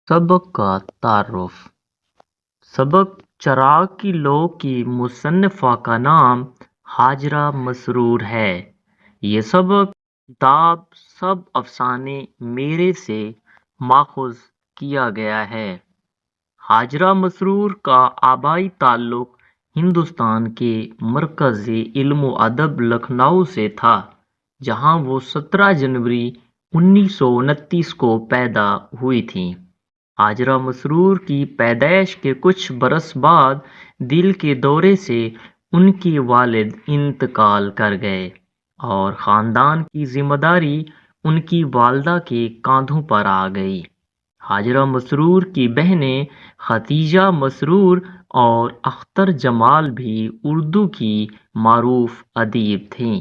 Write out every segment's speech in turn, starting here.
سبق کا تعارف: سبق چراغ کی لو کی مصنفہ کا نام ہاجرہ مسرور ہے۔ یہ سبق کتاب سب افسانے میرے سے ماخوذ کیا گیا ہے۔ ہاجرہ مسرور کا آبائی تعلق ہندوستان کے مرکز علم و ادب لکھنؤ سے تھا، جہاں وہ 17 جنوری 1929 کو پیدا ہوئی تھیں۔ ہاجرہ مسرور کی پیدائش کے کچھ برس بعد دل کے دورے سے ان کے والد انتقال کر گئے اور خاندان کی ذمہ داری ان کی والدہ کے کاندھوں پر آ گئی۔ ہاجرہ مسرور کی بہنیں ختیجہ مسرور اور اختر جمال بھی اردو کی معروف ادیب تھیں۔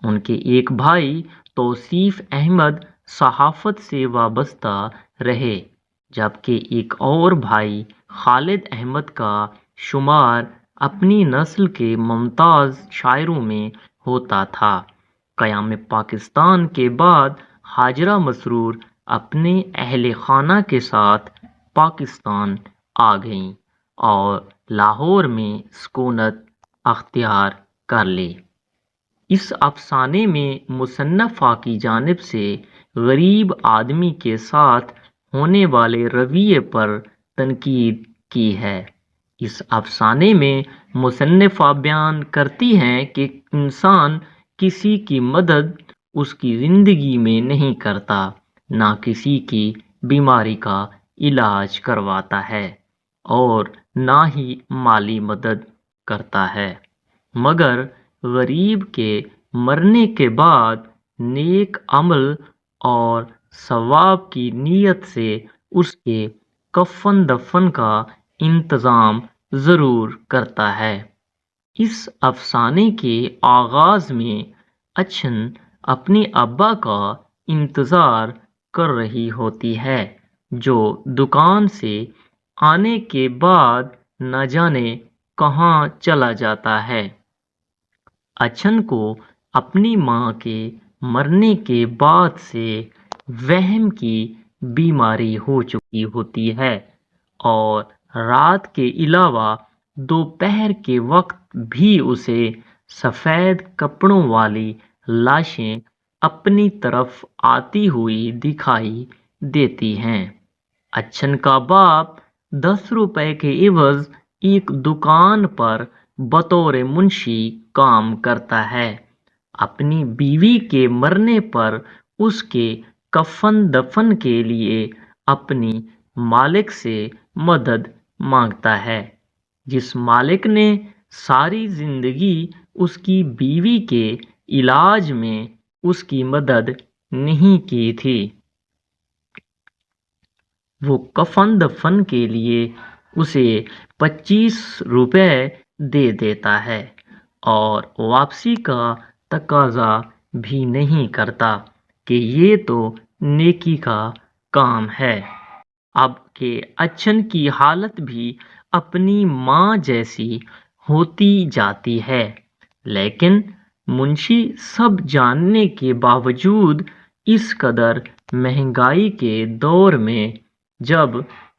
ان کے ایک بھائی توصیف احمد صحافت سے وابستہ رہے، جبکہ ایک اور بھائی خالد احمد کا شمار اپنی نسل کے ممتاز شاعروں میں ہوتا تھا۔ قیام پاکستان کے بعد ہاجرہ مسرور اپنے اہل خانہ کے ساتھ پاکستان آ گئیں اور لاہور میں سکونت اختیار کر لی۔ اس افسانے میں مصنفہ کی جانب سے غریب آدمی کے ساتھ ہونے والے رویے پر تنقید کی ہے۔ اس افسانے میں مصنفہ بیان کرتی ہیں کہ انسان کسی کی مدد اس کی زندگی میں نہیں کرتا، نہ کسی کی بیماری کا علاج کرواتا ہے اور نہ ہی مالی مدد کرتا ہے، مگر غریب کے مرنے کے بعد نیک عمل اور ثواب کی نیت سے اس کے کفن دفن کا انتظام ضرور کرتا ہے۔ اس افسانے کے آغاز میں اچھن اپنے ابا کا انتظار کر رہی ہوتی ہے، جو دکان سے آنے کے بعد نہ جانے کہاں چلا جاتا ہے۔ اچھن کو اپنی ماں کے مرنے کے بعد سے وہم کی بیماری ہو چکی ہوتی ہے اور رات کے علاوہ دوپہر کے وقت بھی اسے سفید کپڑوں والی لاشیں اپنی طرف آتی ہوئی دکھائی دیتی ہیں۔ اچھن کا باپ 10 روپے کے عوض ایک دکان پر بطور منشی کام کرتا ہے۔ اپنی بیوی کے مرنے پر اس کے کفن دفن کے لیے اپنی مالک سے مدد مانگتا ہے، جس مالک نے ساری زندگی اس کی بیوی کے علاج میں اس کی مدد نہیں کی تھی۔ وہ کفن دفن کے لیے اسے 25 روپے دے دیتا ہے اور واپسی کا تقاضا بھی نہیں کرتا کہ یہ تو نیکی کا کام ہے۔ اب کہ اچھن کی حالت بھی اپنی ماں جیسی ہوتی جاتی ہے، لیکن منشی سب جاننے کے باوجود اس قدر مہنگائی کے دور میں جب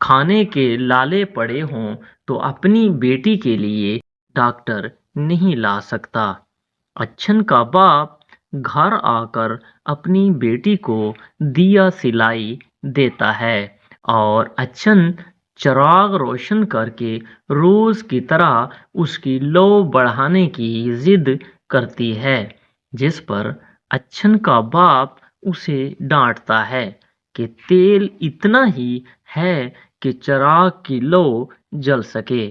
کھانے کے لالے پڑے ہوں تو اپنی بیٹی کے لیے ڈاکٹر نہیں لا سکتا۔ اچھن کا باپ گھر آ کر اپنی بیٹی کو دیا سلائی دیتا ہے اور اچھن چراغ روشن کر کے روز کی طرح اس کی لو بڑھانے کی ضد کرتی ہے، جس پر اچھن کا باپ اسے ڈانٹتا ہے کہ تیل اتنا ہی ہے کہ چراغ کی لو جل سکے،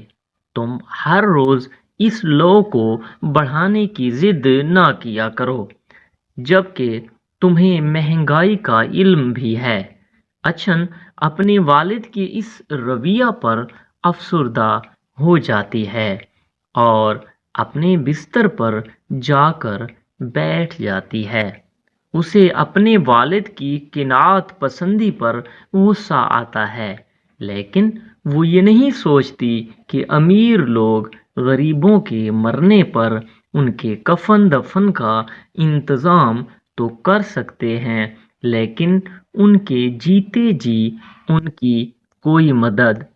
تم ہر روز اس لو کو بڑھانے کی ضد نہ کیا کرو، جبکہ تمہیں مہنگائی کا علم بھی ہے۔ اچھن اپنے والد کے اس رویہ پر افسردہ ہو جاتی ہے اور اپنے بستر پر جا کر بیٹھ جاتی ہے۔ اسے اپنے والد کی قناعت پسندی پر غصہ آتا ہے، لیکن وہ یہ نہیں سوچتی کہ امیر لوگ غریبوں کے مرنے پر ان کے کفن دفن کا انتظام تو کر سکتے ہیں، لیکن ان کے جیتے جی ان کی کوئی مدد